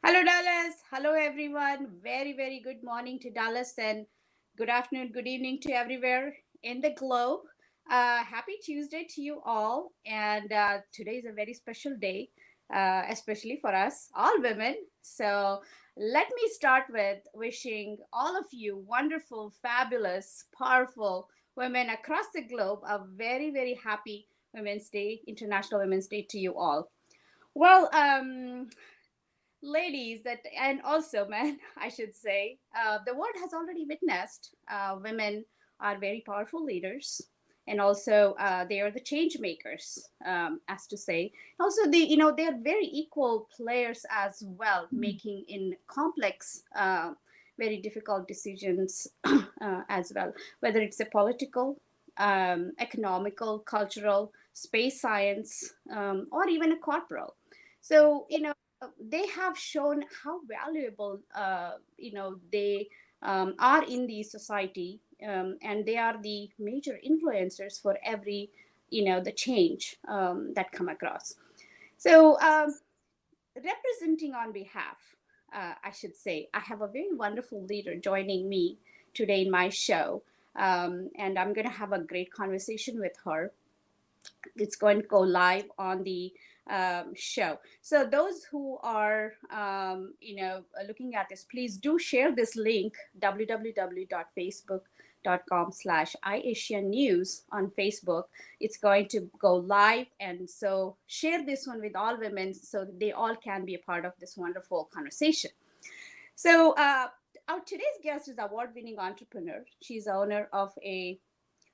Hello, Dallas. Hello, everyone. Very, very good morning to Dallas and good afternoon, good evening to everywhere in the globe. Happy Tuesday to you all. And today is a very special day, especially for us, all women. So let me start with wishing all of you wonderful, fabulous, powerful women across the globe a very, very happy Women's Day, International Women's Day to you all. Well, ladies that and also men I should say, the world has already witnessed women are very powerful leaders, and also they are the change makers, as to say. Also, they are very equal players as well, making in complex, very difficult decisions as well, whether it's a political, economical, cultural, space science, or even a corporal. So they have shown how valuable they are in the society, and they are the major influencers for every the change that come across. So representing on behalf, I should say, I have a very wonderful leader joining me today in my show, and I'm going to have a great conversation with her. It's going to go live on the show. So those who are looking at this, please do share this link, www.facebook.com/iAsian News on Facebook. It's going to go live, and so share this one with all women so they all can be a part of this wonderful conversation. So our today's guest is award-winning entrepreneur. She's owner of a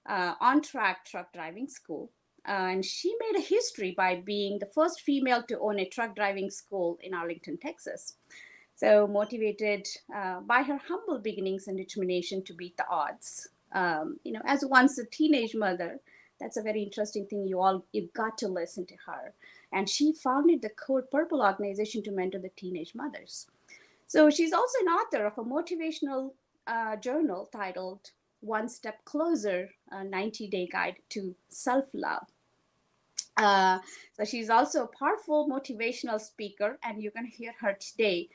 on track truck driving school. And she made a history by being the first female to own a truck driving school in Arlington, Texas. So, motivated by her humble beginnings and determination to beat the odds. As once a teenage mother, that's a very interesting thing. You got to listen to her. And she founded the Code Purple organization to mentor the teenage mothers. So she's also an author of a motivational journal titled One Step Closer, a 90-day guide to self-love. Uh, so she's also a powerful motivational speaker, and you're going to hear her today.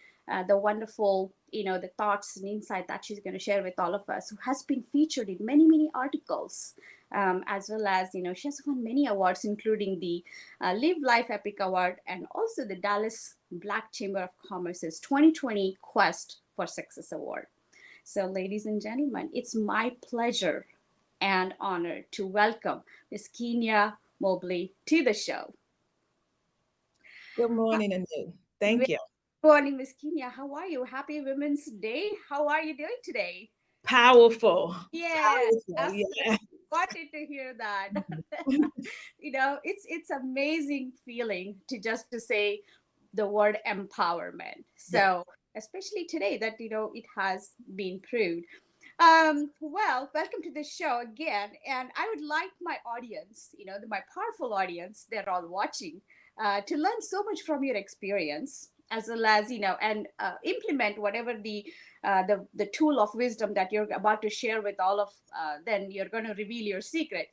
The wonderful, the thoughts and insight that she's going to share with all of us, who has been featured in many, many articles, as well as, she has won many awards, including the Live Life Epic Award and also the Dallas Black Chamber of Commerce's 2020 Quest for Success Award. So, ladies and gentlemen, it's my pleasure and honor to welcome Miss Kenya Mobley to the show. Good morning, Anu. Good Thank you. morning, Miss Kenya. How are you? Happy Women's Day. How are you doing today? Powerful. Yeah, Powerful. absolutely. Yeah. Wanted to hear that. It's amazing feeling to just to say the word empowerment. Yeah. So especially today that it has been proved. Well, welcome to the show again, and I would like my audience, my powerful audience, they're all watching, to learn so much from your experience, as well as and implement whatever the tool of wisdom that you're about to share with all of. Then you're going to reveal your secret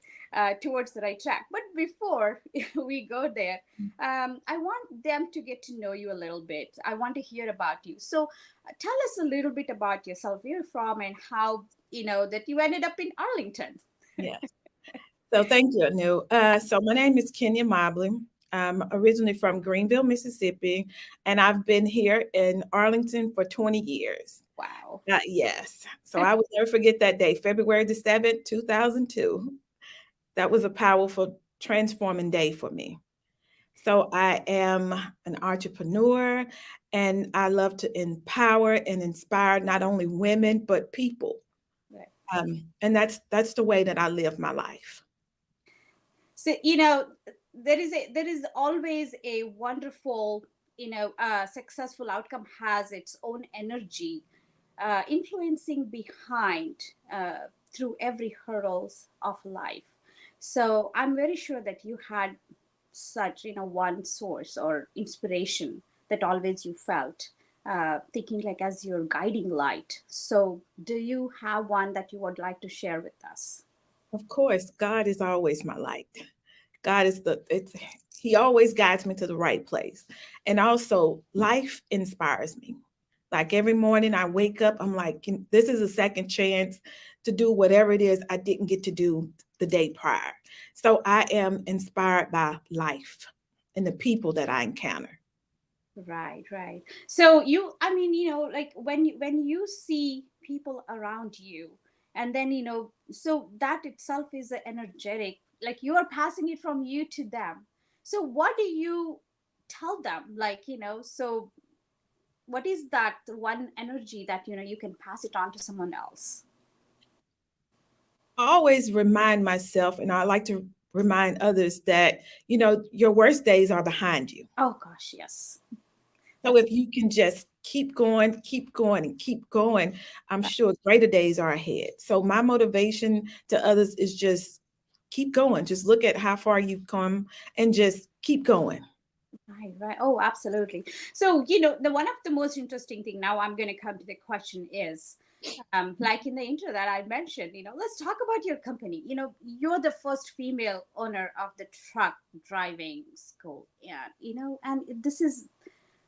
towards the right track. But before we go there, I want them to get to know you a little bit. I want to hear about you. So tell us a little bit about yourself, where you're from, and how that you ended up in Arlington. Yeah. So thank you, Anu. So my name is Kenya Mobley. I'm originally from Greenville, Mississippi, and I've been here in Arlington for 20 years. Wow. Yes. So I will never forget that day, February the 7th, 2002. That was a powerful, transforming day for me. So I am an entrepreneur, and I love to empower and inspire not only women but people. Right. And that's the way that I live my life. So there is always a wonderful, successful outcome has its own energy, influencing behind, through every hurdles of life. So I'm very sure that you had such one source or inspiration that always you felt, thinking like as your guiding light. So do you have one that you would like to share with us? Of course, God is always my light. God is he always guides me to the right place. And also life inspires me. Like every morning I wake up, I'm like, this is a second chance to do whatever it is I didn't get to do the day prior. So I am inspired by life and the people that I encounter. Right, right. So you, I mean, like when you see people around you, and then so that itself is a energetic, like you are passing it from you to them. So what do you tell them? Like, so what is that one energy that you can pass it on to someone else? I always remind myself, and I like to remind others that, your worst days are behind you. Oh gosh, yes. So That's if you can just keep going, and keep going, I'm sure greater days are ahead. So my motivation to others is just keep going. Just look at how far you've come and just keep going. right, right. Oh, absolutely. So, the one of the most interesting thing now I'm going to come to the question is, like in the intro that I mentioned, let's talk about your company. You're the first female owner of the truck driving school. And, and this is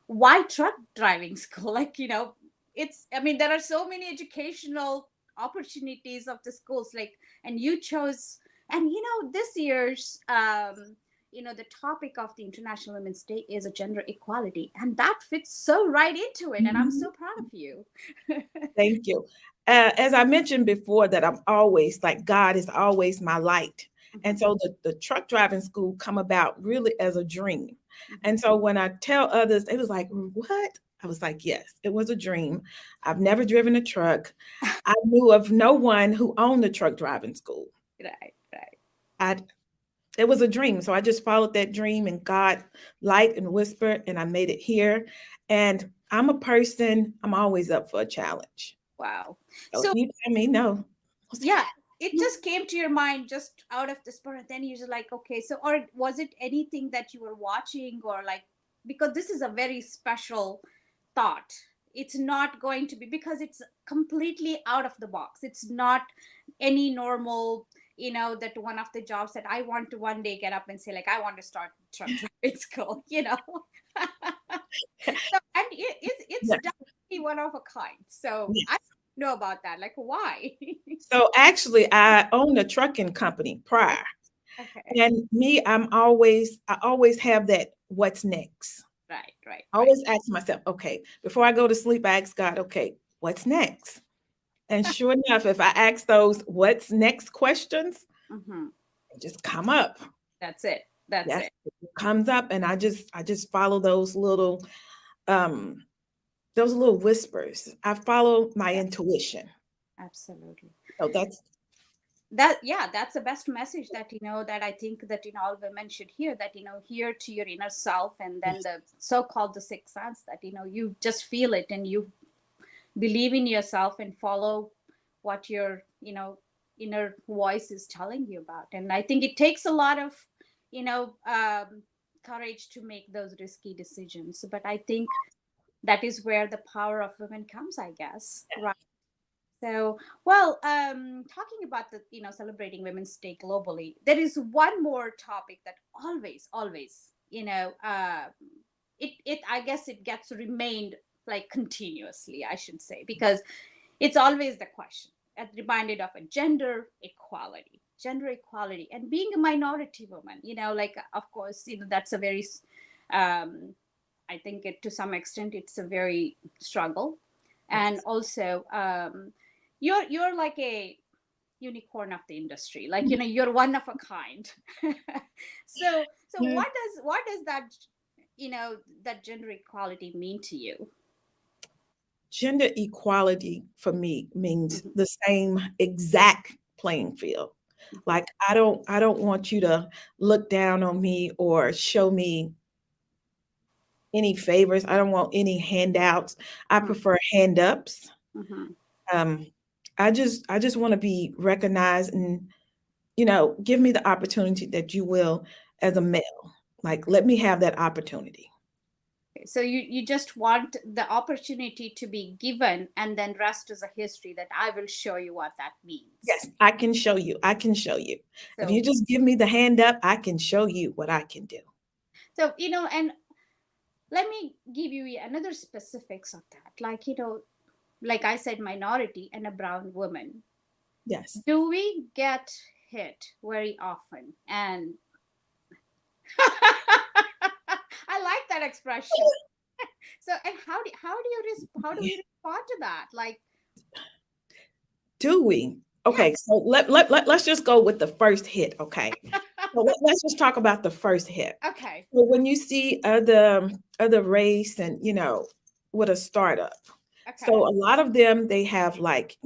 why truck driving school? Like, I mean, there are so many educational opportunities of the schools, like, and you chose, and, this year's, the topic of the International Women's Day is a gender equality. And that fits so right into it. And I'm Mhm. so proud of you. Thank you. As I mentioned before, that I'm always like God is always my light. And Mhm, so the truck driving school come about really as a dream. mhm. And so when I tell others, it was like, what? I was like, yes, it was a dream. I've never driven a truck. I knew of no one who owned the truck driving school. Right, right. I It was a dream. So I just followed that dream and God light and whispered and I made it here. And I'm a person, I'm always up for a challenge. Wow. So if So you tell me no, I'll say, yeah, it just came to your mind just out of the spur, and then you're just like, okay, so, or was it anything that you were watching, or like, because this is a very special thought. It's not going to be, because it's completely out of the box. It's not any normal, that one of the jobs that I want to one day get up and say, like, I want to start truck driving school. So, and it's yeah, definitely one of a kind. So yeah. I know about that. Like, why? So actually I owned a trucking company Oh, prior. okay. And me, I always have that what's next. Right, right, I right. always ask myself, okay, before I go to sleep, I ask God, okay, what's next? And sure enough, if I ask those what's next questions, Hmm. they just come up. That's it. That's Yes, it. it comes up and I just follow um those little whispers. I follow my Yeah, intuition. absolutely. So that's That, yeah, that's the best message that that I think that all women should hear, that hear to your inner self, and then yes. the so-called the sixth sense, that you just feel it, and you believe in yourself and follow what your inner voice is telling you about. And I think it takes a lot of courage to make those risky decisions, but I think that is where the power of women comes, I guess, right? So, well, talking about the celebrating Women's Day globally, there is one more topic that always it I guess it gets remained, like, continuously, I should say, because it's always the question. I'm reminded of a gender equality, and being a minority woman. Like, of course, that's a very I think it, to some extent, it's a very struggle. And Yes. also, you're like a unicorn of the industry, like, you're one of a kind. So Yeah. what does that that gender equality mean to you? Gender equality for me means Mhm, the same exact playing field. mhm, Like I don't want you to look down on me or show me any favors. I don't want any handouts. I mhm, prefer hand ups. mhm. Um, I just want to be recognized and give me the opportunity that you will as a male. Like let me have that opportunity. So you just want the opportunity to be given, and then rest is a history that I will show you what that means. Yes, I can show you. I can show you. If you So just give me the hand up, I can show you what I can do. and let me give you another specifics of that. Like, like I said, minority and a brown woman. Yes. Do we get hit very often? And I like that expression. So, and how do we respond to that? Like, Do we? Okay, yes, so let's just go with the first hit, okay? So let's just talk about the first hit. okay, So when you see other race and with a startup, so okay, a lot of them they have like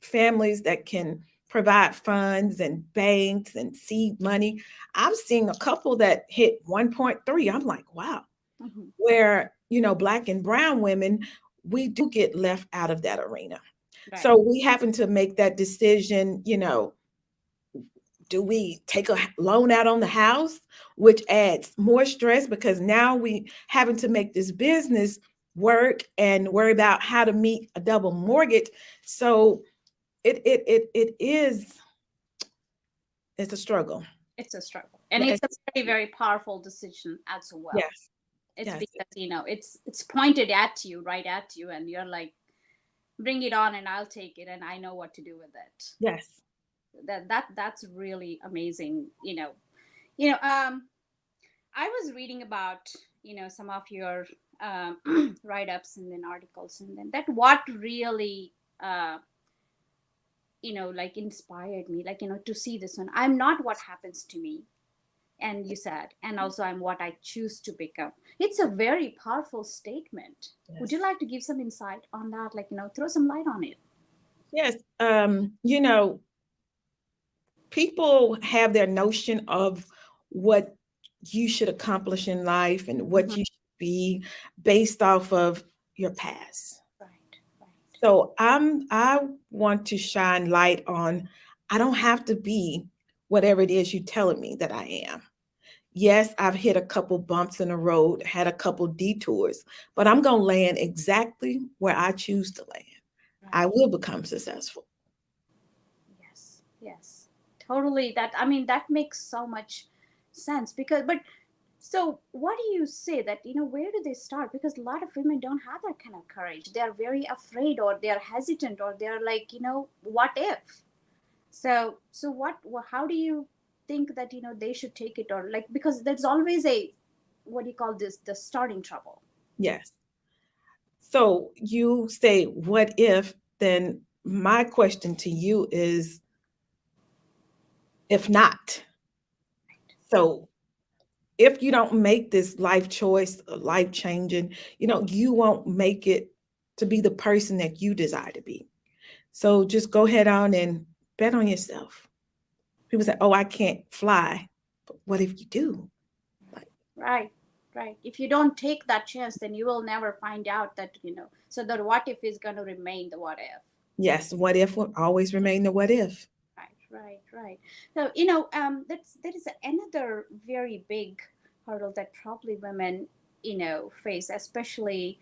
families that can provide funds and banks and seed money. I've seen a couple that hit 1.3. I'm like, wow. hmm, Where black and brown women, we do get left out of that arena. right, So we happen to make that decision, do we take a loan out on the house, which adds more stress because now we having to make this business work and worry about how to meet a double mortgage. So it is, it's a struggle. it's a struggle, and it's a It's, very very powerful decision as well. yes, It's yes, because it's pointed at you, right at you, and you're like, bring it on, and I'll take it, and I know what to do with it. yes. That's really amazing. You know. I was reading about some of your write-ups and then articles, and then that what really like inspired me, like to see this one. I'm not what happens to me, and you said, and also I'm what I choose to become. It's a very powerful statement. Would you Yes. like to give some insight on that, like throw some light on it? Yes. People have their notion of what you should accomplish in life and what Mhm. you should be based off of your past. Right, right, So I want to shine light on I don't have to be whatever it is you're telling me that I am. Yes, I've hit a couple bumps in the road, had a couple detours, but I'm going to land exactly where I choose to land. I right. will become successful. Yes, yes, totally. That makes so much sense. Because, but so what do you say that, where do they start? Because a lot of women don't have that kind of courage. They are very afraid, or they are hesitant, or they're like, what if? So how do you think that, they should take it? Or like, because there's always a, what do you call this, the starting trouble. Yes. So you say, what if? Then my question to you is, if not? So if you don't make this life choice, life changing, you won't make it to be the person that you desire to be. So just go ahead on and bet on yourself. People say, oh, I can't fly. But what if you do? Like, Right, right. If you don't take that chance, then you will never find out that, so the what if is going to remain the what if. yes, what if will always remain the what if. Right, right, right. So, that is another very big hurdle that probably women, face, especially,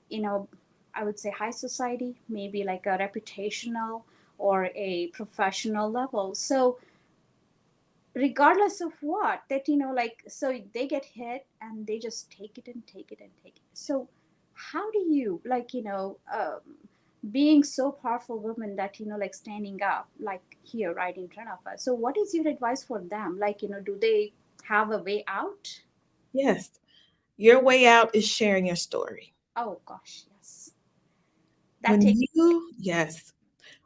you know, I would say high society, maybe like a reputational or a professional level. So, regardless of what, that, like, so they get hit and they just take it and take it and take it. So, how do you, like, being so powerful women that like standing up like here right in front of us, so what is your advice for them? Like, do they have a way out? Yes, your way out is sharing your story. Oh gosh, yes, that When takes. you, yes,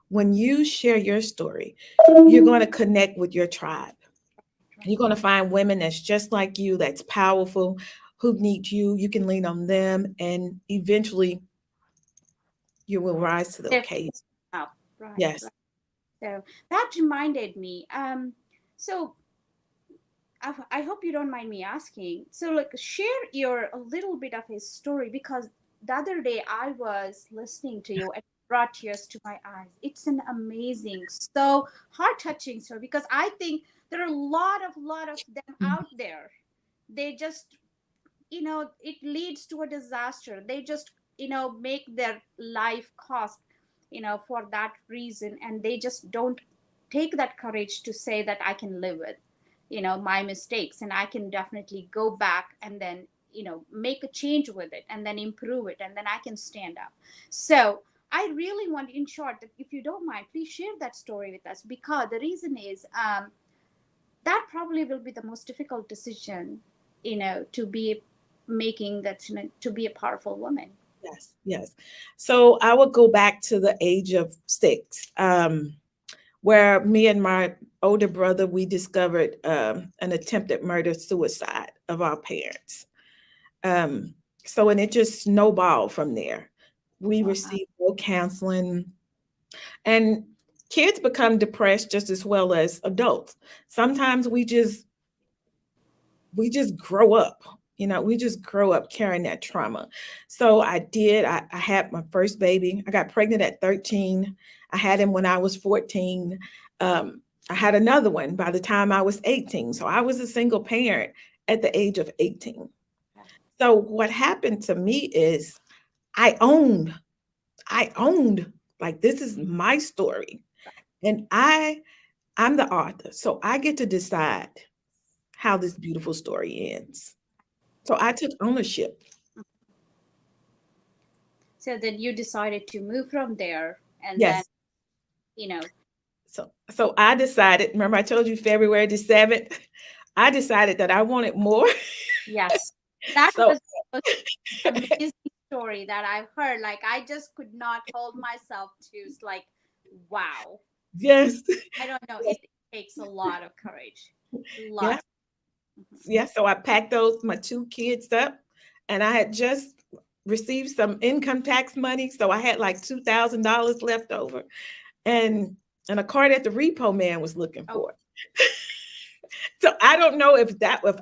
when you share your story, you're going to connect with your tribe. Right, You're going to find women that's just like you, that's powerful, who need you. You can lean on them, and eventually you will rise to the right. occasion. Oh, right, Yes. right. So that reminded me, so I hope you don't mind me asking. So, like, share your a little bit of his story, because the other day I was listening to you and it brought tears to my eyes. It's an amazing, so heart touching story, because I think there are a lot of them out there. They just, it leads to a disaster. They just make their life cost for that reason, and they just don't take that courage to say that I can live with my mistakes, and I can definitely go back and then make a change with it and then improve it, and then I can stand up. So I really want, in short, that if you don't mind, please share that story with us, because the reason is, that probably will be the most difficult decision to be making, that to be a powerful woman. Yes, yes. So I would go back to the age of 6, where me and my older brother, we discovered an attempted murder suicide of our parents. Um, so, and it just snowballed from there. We Wow. received no counseling, and kids become depressed just as well as adults. Sometimes we just grow up, we just grow up carrying that trauma. So I had my first baby. I got pregnant at 13. I had him when I was 14. I had another one by the time I was 18. So I was a single parent at the age of 18. Yeah. So what happened to me is I owned, I owned, like, this is my story. And I'm the author. So I get to decide how this beautiful story ends. So I took ownership. So then you decided to move from there, and then Yes. you know So I decided, remember I told you February the 7th, I decided that I wanted more. yes, that So was the most amazing story that I've heard. Like, I just could not hold myself to. It's like, wow. yes. I don't know, Yes. it takes a lot of courage, a Yeah. lot. Mhm. Yeah. So I packed my 2 kids up, and I had just received some income tax money. So I had like $2,000 left over, and a car that the repo man was looking Oh, for. So I don't know if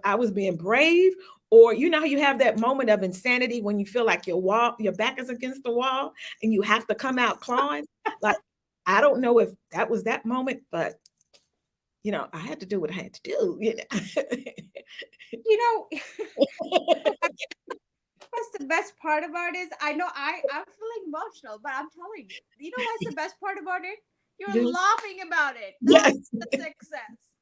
I was being brave, or how you have that moment of insanity when you feel like your back is against the wall and you have to come out clawing. Like, I don't know if that was that moment, but I had to do what I had to do. you know what's the best part about it is, I know I'm feeling emotional, but I'm telling you, what's the best part about it? You're Yeah. laughing about it. That's Yes. the success.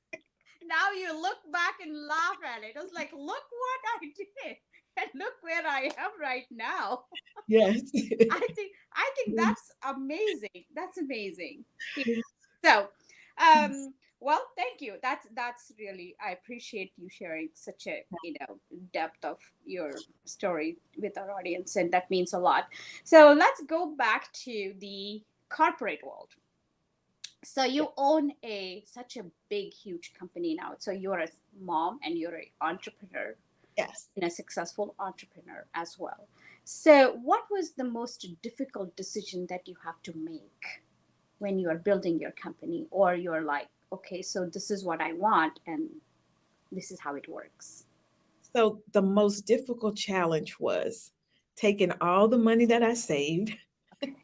Now you look back and laugh at it. It's like, look what I did, and look where I am right now. Yes. I think that's amazing. That's amazing. So, well, thank you. That's really, I appreciate you sharing such a depth of your story with our audience, and that means a lot. So let's go back to the corporate world. So you own a such a big, huge company now. So you're a mom and you're an entrepreneur, Yes. and a successful entrepreneur as well. So what was the most difficult decision that you have to make when you are building your company, or you're like, okay, so this is what I want and this is how it works? So the most difficult challenge was taking all the money that I saved Okay.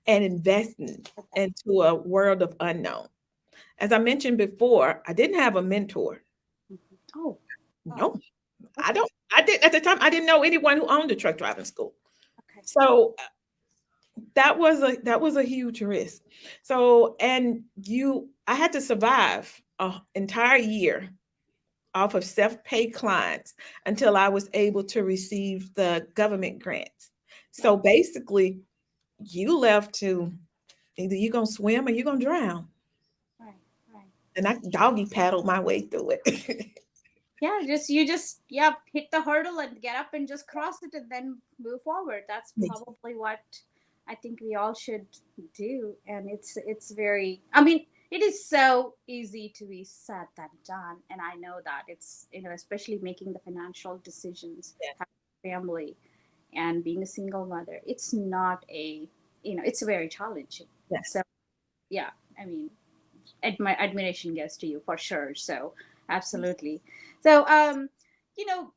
and investing Okay. into a world of unknown. As I mentioned before, I didn't have a mentor. Mhm. Oh, wow. No, I Okay. don't. I did at the time. I didn't know anyone who owned a truck driving school. Okay. So that was a huge risk. So, and I had to survive an entire year off of self-pay clients until I was able to receive the government grants. So Wow. basically, you left to either you're gonna swim or you're gonna drown. Right. Right. And I doggy paddled my way through it. Yeah, just yeah, hit the hurdle and get up and just cross it and then move forward. That's probably what I think we all should do. And it's very, I mean, it is so easy to be said than done. And I know that it's, especially making the financial decisions, Yes, having a family and being a single mother. It's not it's very challenging. So yes. yeah, I mean, admiration goes to you for sure. So absolutely. So you know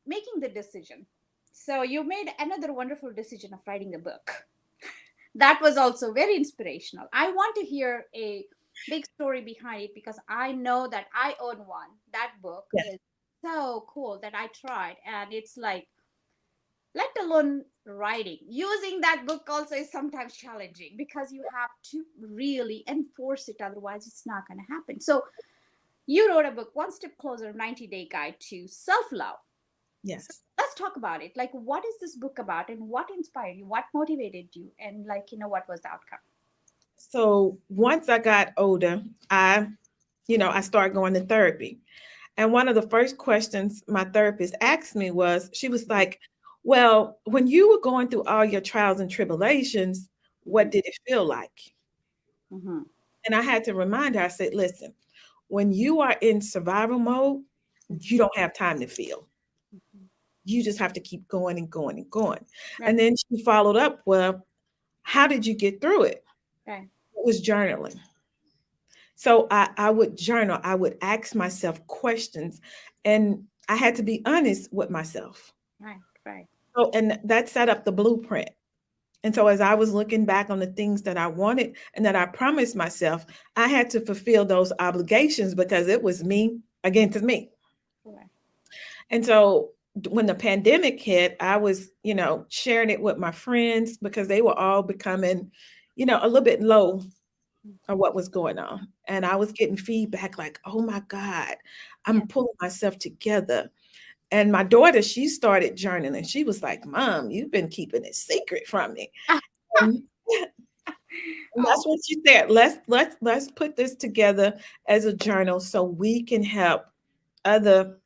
making the decision, so you made another wonderful decision of writing a book. That was also very inspirational. I want to hear a big story behind it, because I know that I own one. That book Yes. is so cool that I tried, and it's like, let alone writing. Using that book also is sometimes challenging because you have to really enforce it, otherwise it's not going to happen. So you wrote a book, One Step Closer, 90-Day Guide to Self-Love. So Yes. let's talk about it. Like, what is this book about, and what inspired you, what motivated you, and like, what was the outcome? So once I got older, I started going to therapy. And one of the first questions my therapist asked me was, she was like, well, when you were going through all your trials and tribulations, what did it feel like? Mm-hmm. And I had to remind her, I said, listen, when you are in survival mode, you don't have time to feel. Mm-hmm. You just have to keep going and going and going. Right, And then she followed up, well, how did you get through it? right, It was journaling. So I would journal, I would ask myself questions, and I had to be honest with myself. right, right. So, and that set up the blueprint. And so as I was looking back on the things that I wanted and that I promised myself, I had to fulfill those obligations because it was me against me. Right. And so when the pandemic hit, I was, sharing it with my friends because they were all becoming, a little bit low on what was going on. And I was getting feedback like, oh my God, Yeah. I'm pulling myself together. And my daughter, she started journaling. She was like, Mom, you've been keeping it secret from me. And Oh, that's what she said. Let's put this together as a journal so we can help other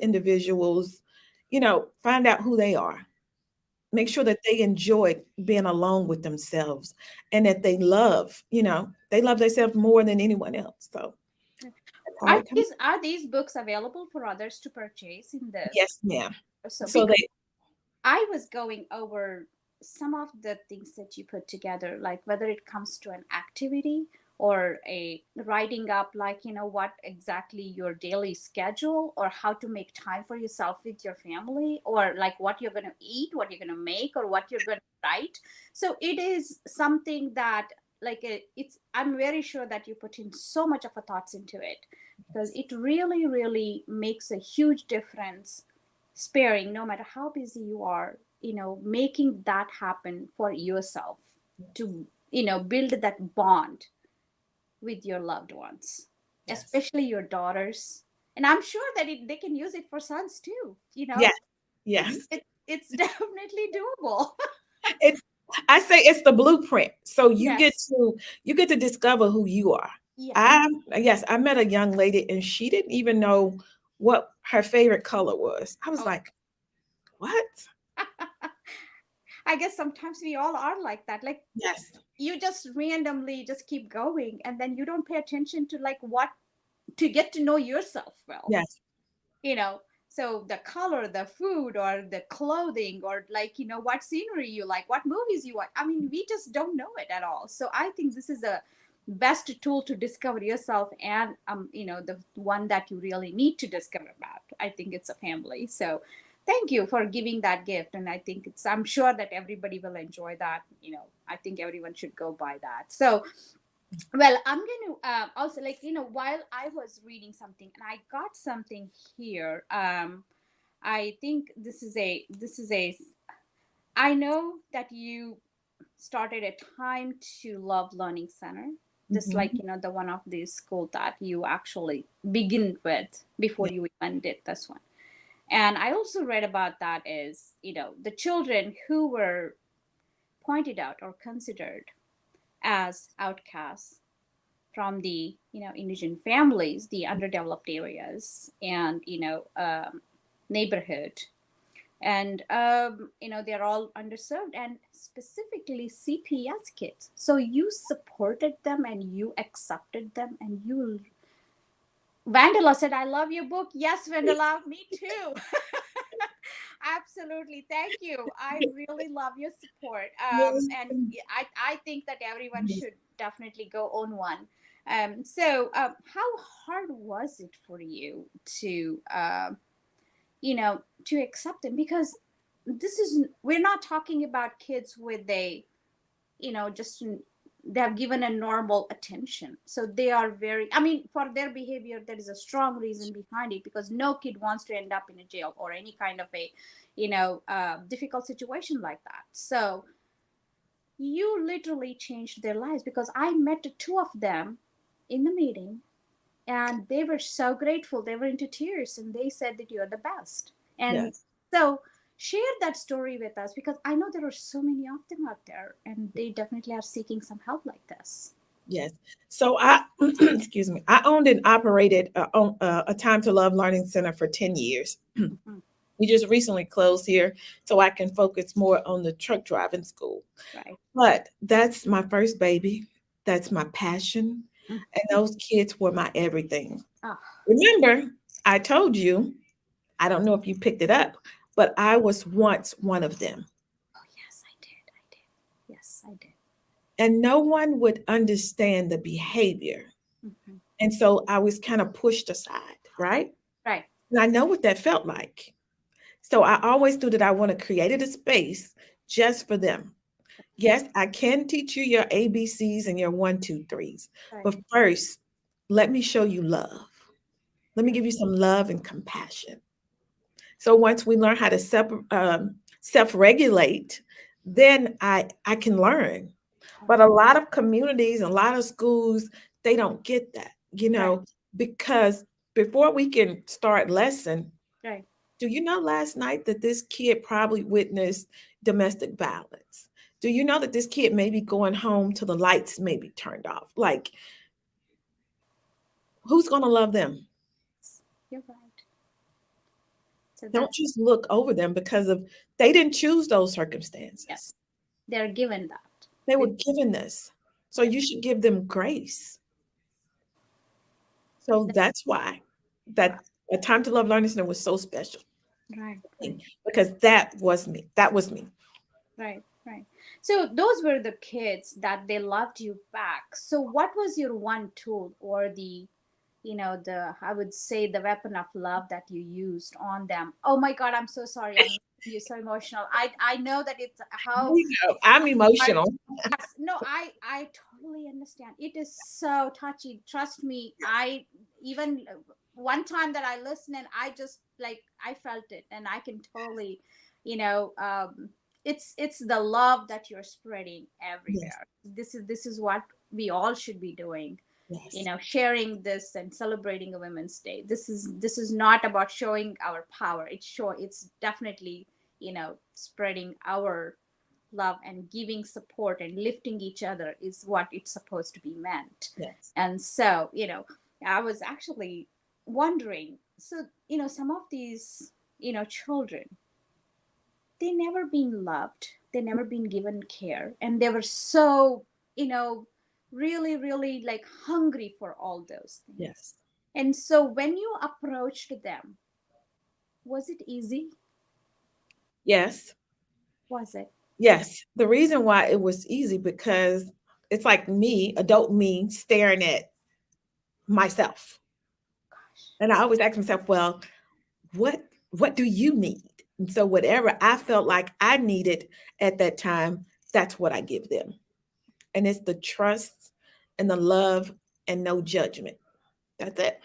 individuals, find out who they are. Make sure that they enjoy being alone with themselves and that they love themselves more than anyone else. So that's how are it comes. these books available for others to purchase in the, Yes, ma'am. so So because they I was going over some of the things that you put together, like whether it comes to an activity or a writing up, like, what exactly your daily schedule, or how to make time for yourself with your family, or like what you're going to eat, what you're going to make, or what you're going to write. So it is something that, like, I'm very sure that you put in so much of a thoughts into it, because it really, really makes a huge difference, sparing, no matter how busy you are, making that happen for yourself, to build that bond with your loved ones, yes. especially your daughters. And I'm sure that they can use it for sons too. Yes. It's Yes. it's definitely doable. It I say it's the blueprint. So Yes. you get to discover who you are. Yes. I Yes, I met a young lady and she didn't even know what her favorite color was. I was Oh. like, "What?" I guess sometimes we all are like that. Like, Yes. you just randomly just keep going, and then you don't pay attention to, like, what, to get to know yourself well. Yes. you know so the color, the food, or the clothing, or, like, what scenery you like, what movies you like, I mean, we just don't know it at all. So I think this is a best tool to discover yourself, and the one that you really need to discover about, I think it's a family. So thank you for giving that gift, and I'm sure that everybody will enjoy that. I think everyone should go buy that. So, well, I'm going to also, like, while I was reading something, and I got something here. I think this is a I know that you started a Time to Love Learning Center, just like, Mhm. the one of these school that you actually begin with before Yeah. you even did this one. And I also read about that is, the children who were pointed out or considered as outcasts from the, indigenous families, the underdeveloped areas, and, neighborhood, and they're all underserved, and specifically CPS kids. So you supported them, and you accepted them, and you. Vandala said, "I love your book." Yes, Vandala, me too. Absolutely, thank you. I really love your support, Yes. and I think that everyone should definitely go own one. So how hard was it for you to to accept them? Because we're not talking about kids with a, just they have given a normal attention. So they are very, I mean, for their behavior, there is a strong reason behind it, because no kid wants to end up in a jail or any kind of a, difficult situation like that. So you literally changed their lives, because I met two of them in the meeting, and they were so grateful. They were into tears, and they said that you're the best. And Yes. so share that story with us, because I know there are so many of them out there, and they definitely are seeking some help like this. Yes. So I, excuse me, I owned and operated a Time to Love Learning Center for 10 years. Mhm. We just recently closed here so I can focus more on the truck driving school. Right. But that's my first baby. That's my passion. Mhm. And those kids were my everything. Oh, Remember, I told you, I don't know if you picked it up, but I was once one of them. oh, yes, I did. I did. Yes, I did. And no one would understand the behavior. Mhm. And so I was kind of pushed aside, right? Right. And I know what that felt like. So I always knew that I want to create a space just for them. Yes, I can teach you your ABCs and your one, two, threes. Right. But first, let me show you love. Let me give you some love and compassion. So once we learn how to self-regulate, then I can learn. But a lot of communities, a lot of schools, they don't get that, Right. because before we can start lesson, Right. do you know last night that this kid probably witnessed domestic violence? Do you know that this kid may be going home till the lights may be turned off? Like, who's going to love them? You're right. So Don't that's, just look over them because of they didn't choose those circumstances. yes, they're given that. They were With, given this. So yeah. you should give them grace. So that's why that a Time to Love Learning Center was so special Right. Right. because that was me. That was me. Right, right. So those were the kids that they loved you back. So what was your one tool, or the, I would say the weapon of love that you used on them? Oh my God, I'm so sorry. I'm making you so emotional. I know that it's how You know, I'm hard. emotional. Yes, no, I totally understand. It is so touchy. Trust me. I even one time that I listened, and I just like I felt it, and I can totally, you know, it's the love that you're spreading Yes, everywhere. This is what we all should be doing. yes, Sharing this and celebrating a Women's Day. This is not about showing our power. It's definitely spreading our love and giving support and lifting each other is what it's supposed to be meant. yes, And so, I was actually wondering, so, some of these, children, they never been loved, they never been given care, and they were so, you know, really, really like hungry for all those things. yes, And so when you approached them, was it easy? yes, Was it? yes. The reason why it was easy because it's like me, adult me, staring at myself. And I always ask myself, well, what what do you need? And so whatever I felt like I needed at that time, that's what I give them. And it's the trust and the love and no judgment. That's it.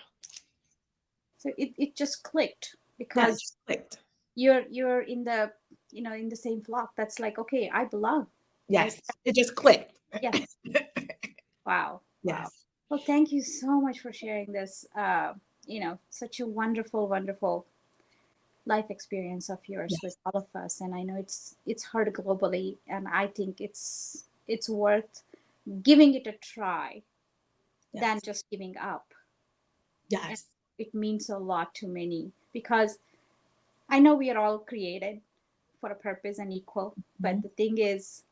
So it just clicked, Yeah, it because just clicked. you're in the in the same flock. That's like, okay, I belong. I Yes, it just clicked. Yes. Wow. Wow. Yes, Well, thank you so much for sharing this, such a wonderful, wonderful life experience of yours with yes, all of us. And I know it's hard globally, and I think it's worth giving it a try than yes, just giving up. And yes, it means a lot to many, because I know we are all created for a purpose and equal, but mhm, the thing is,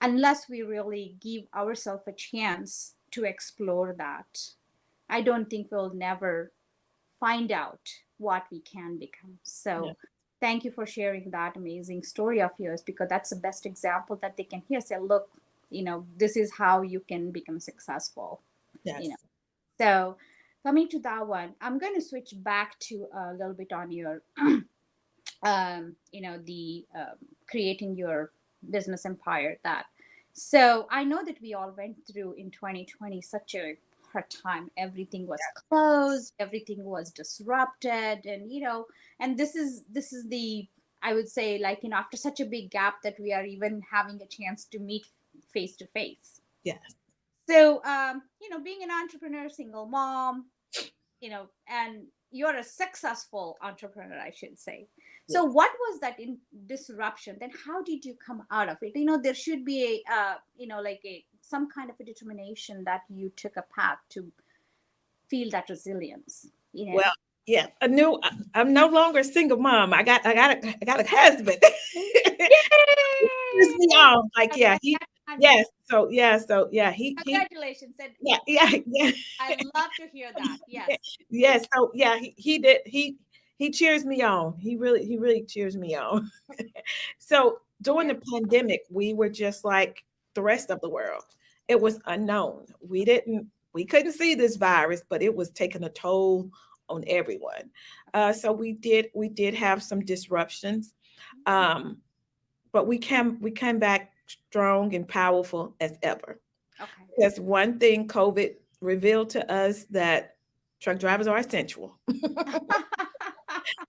unless we really give ourselves a chance to explore that, I don't think we'll never find out what we can become. yeah, So thank you for sharing that amazing story of yours, because that's the best example that they can hear. Say, look, this is how you can become successful. yes, You know. So coming to that one, I'm going to switch back to a little bit on your the creating your business empire, that. So I know that we all went through in 2020 such a hard time. Everything was closed, everything was disrupted, and and this is the, I would say, like, after such a big gap that we are even having a chance to meet face to face. Yes. So being an entrepreneur, single mom, and you're a successful entrepreneur, I should say. So Yes. what was that in disruption? Then how did you come out of it? There should be a like a some kind of a determination that you took a path to feel that resilience. Well, yeah, I'm no longer a single mom. I got a husband. Cheers me Yay! on. Like, yeah, he, yes. So yeah, he, Congratulations, and yeah, yeah, yeah. I love to hear that. Yes. Yes. So yeah, he did. He cheers me on. He really cheers me on. So during Yeah. the pandemic, we were just like the rest of the world. It was unknown. We couldn't see this virus, but it was taking a toll on everyone. So we did have some disruptions, um, but we came back strong and powerful as ever. Okay. Because one thing COVID revealed to us that truck drivers are essential.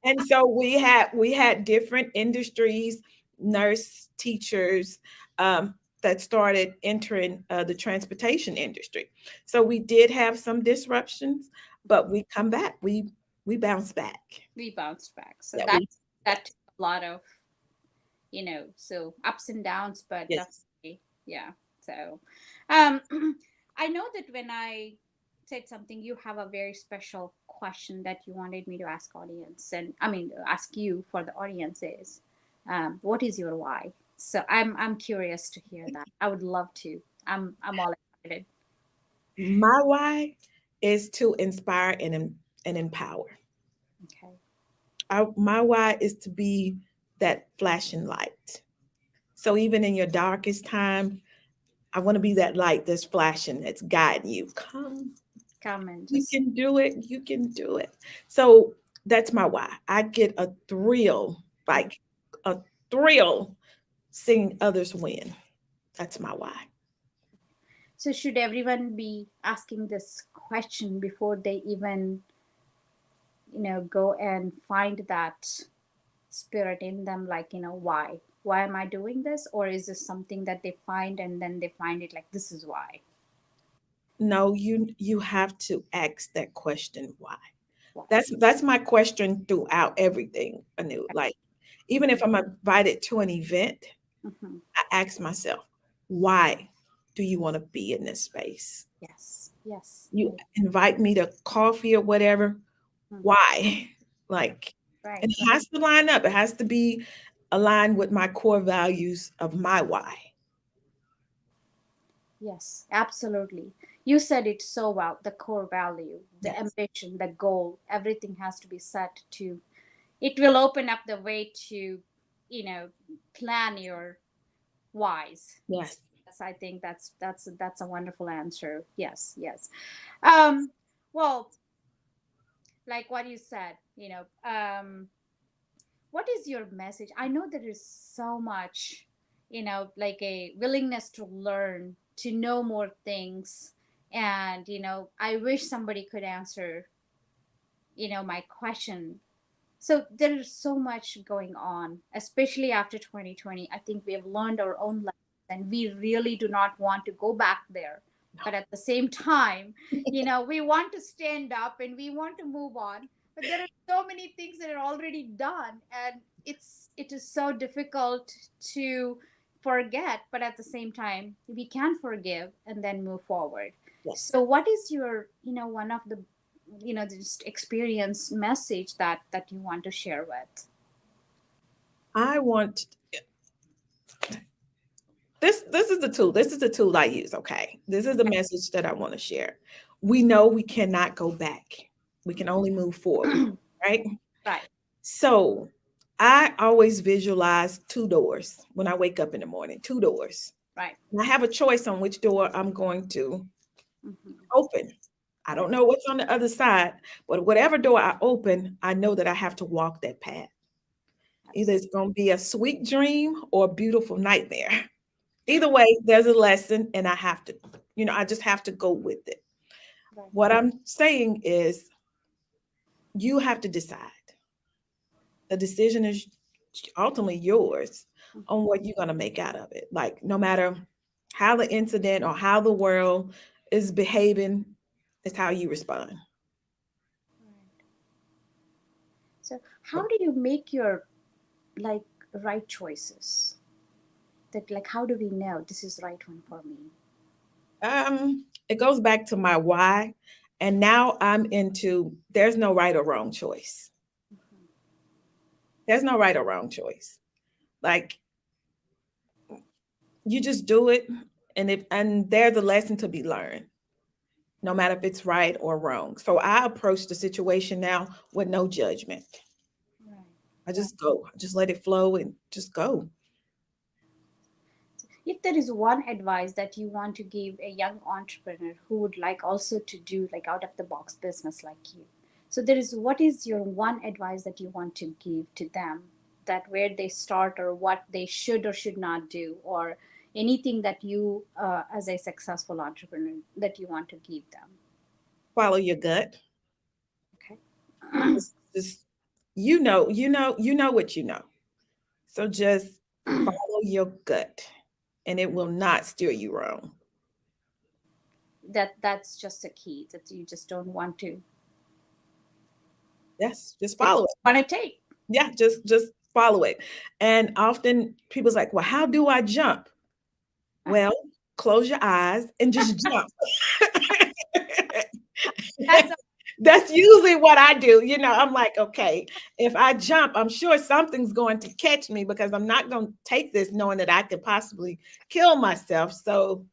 And so we had different industries, nurse, teachers, that started entering the transportation industry. So we did have some disruptions, but we come back. We bounce back. We bounced back. So Yeah, that we that yes, took a lot of so ups and downs, but yes. definitely, yeah. So um I know that when I said something, you have a very special question that you wanted me to ask audience, and I mean ask you for the audience is, what is your why? So I'm curious to hear that. I would love to. I'm all excited. My why is to inspire and empower. Okay. My why is to be that flashing light. So even in your darkest time, I want to be that light that's flashing, that's guiding you. Come, Come and you just can do it. You can do it. So that's my why. I get a thrill, like a thrill, seeing others win. That's my why. so should everyone be asking this question before they even go and find that spirit in them, like, why am I doing this? Or is this something that they find and then they find it like, this is why? No, you have to ask that question. Why? Why? That's my question throughout everything. Anu. Like, even if I'm invited to an event, Hmm. I ask myself, why do you want to be in this space? Yes, yes. You invite me to coffee or whatever. Mhm. Why? Like, Right, and right. it has to line up. It has to be aligned with my core values of my why. Yes, absolutely. You said it so well. The core value, the Yes. ambition, the goal, everything has to be set to, it will open up the way to, you know, plan your whys. Yes. Yes, I think that's a wonderful answer. Yes, yes. Um, well, like what you said, what is your message? I know there is so much, like a willingness to learn, to know more things. And, I wish somebody could answer, my question. So there is so much going on, especially after 2020. I think we have learned our own lessons and we really do not want to go back there. But at the same time, we want to stand up and we want to move on. But there are so many things that are already done, and it is so difficult to forget. But at the same time, we can forgive and then move forward. Yes. So what is your, one of the just experience message that you want to share with? I want this is the tool. This is the tool I use, okay? This is the message that I want to share. We know we cannot go back. We can only move forward, right? Right. So I always visualize two doors when I wake up in the morning, two doors. Right. And I have a choice on which door I'm going to Hmm. open. I don't know what's on the other side, but whatever door I open, I know that I have to walk that path. Either it's Absolutely. going to be a sweet dream or a beautiful nightmare. Either way, there's a lesson, and I have to, I just have to go with it. Right. What I'm saying is, you have to decide. The decision is ultimately yours on Mhm. what you're going to make out of it. Like, no matter how the incident or how the world is behaving, it's how you respond. Right. So, how do you make your like right choices? That like, how do we know this is the right one for me? It goes back to my why. And now I'm into there's no right or wrong choice. Mhm. There's no right or wrong choice. Like, you just do it, and there's a lesson to be learned, no matter if it's right or wrong. So I approach the situation now with no judgment. Right. I Right. just go. I just let it flow and just go. If there is one advice that you want to give a young entrepreneur who would like also to do like out of the box business like you, so there is, what is your one advice that you want to give to them, that where they start or what they should or should not do, or anything that you as a successful entrepreneur that you want to give them? Follow your gut. Okay. Just you know what you know. So just follow your gut, and it will not steer you wrong. That's just a key that you just don't want to, Yes, just that follow you it. want to take. Yeah, just follow it. And often people's like, well, how do I jump? Well, close your eyes and just jump. That's That's usually what I do. I'm like, okay, if I jump, I'm sure something's going to catch me, because I'm not going to take this knowing that I could possibly kill myself. So,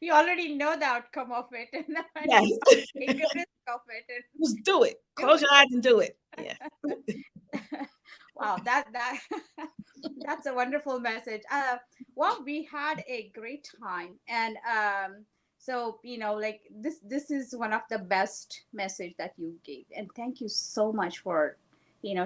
you already know the outcome of it, and yes, you want to take a risk of it and just do it. do Close your eyes and do it. Yeah. it. Wow, that that's a wonderful message. Well, we had a great time, and so like this is one of the best message that you gave, and thank you so much for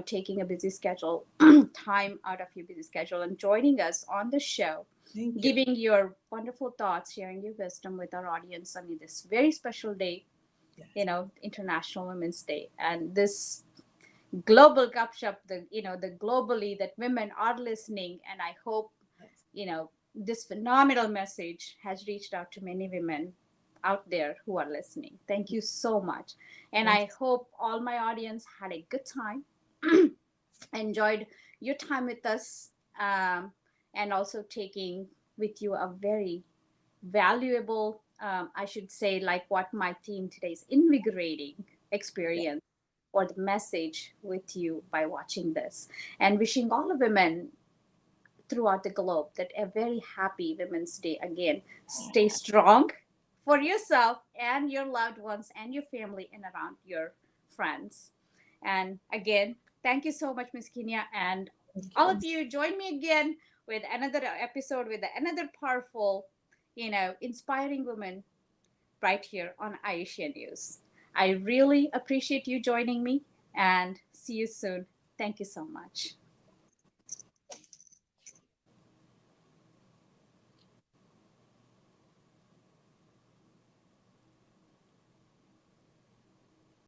taking a busy schedule time out of your busy schedule and joining us on the show, Thank you. giving your wonderful thoughts, sharing your wisdom with our audience on this very special day, Yes. International Women's Day, and this global gupshup, the globally that women are listening, and I hope Yes. this phenomenal message has reached out to many women out there who are listening. Thank you so much, and Thank I hope all my audience had a good time, enjoyed your time with us, and also taking with you a very valuable, I should say, like what my theme today is, invigorating you. experience or the message with you by watching this. And wishing all the women throughout the globe that a very happy Women's Day again. Stay strong for yourself and your loved ones and your family and around your friends. And again, thank you so much, Miss Kenya. And Thank all you. of you, join me again with another episode with another powerful, inspiring woman right here on Asia News. I really appreciate you joining me and see you soon. Thank you so much.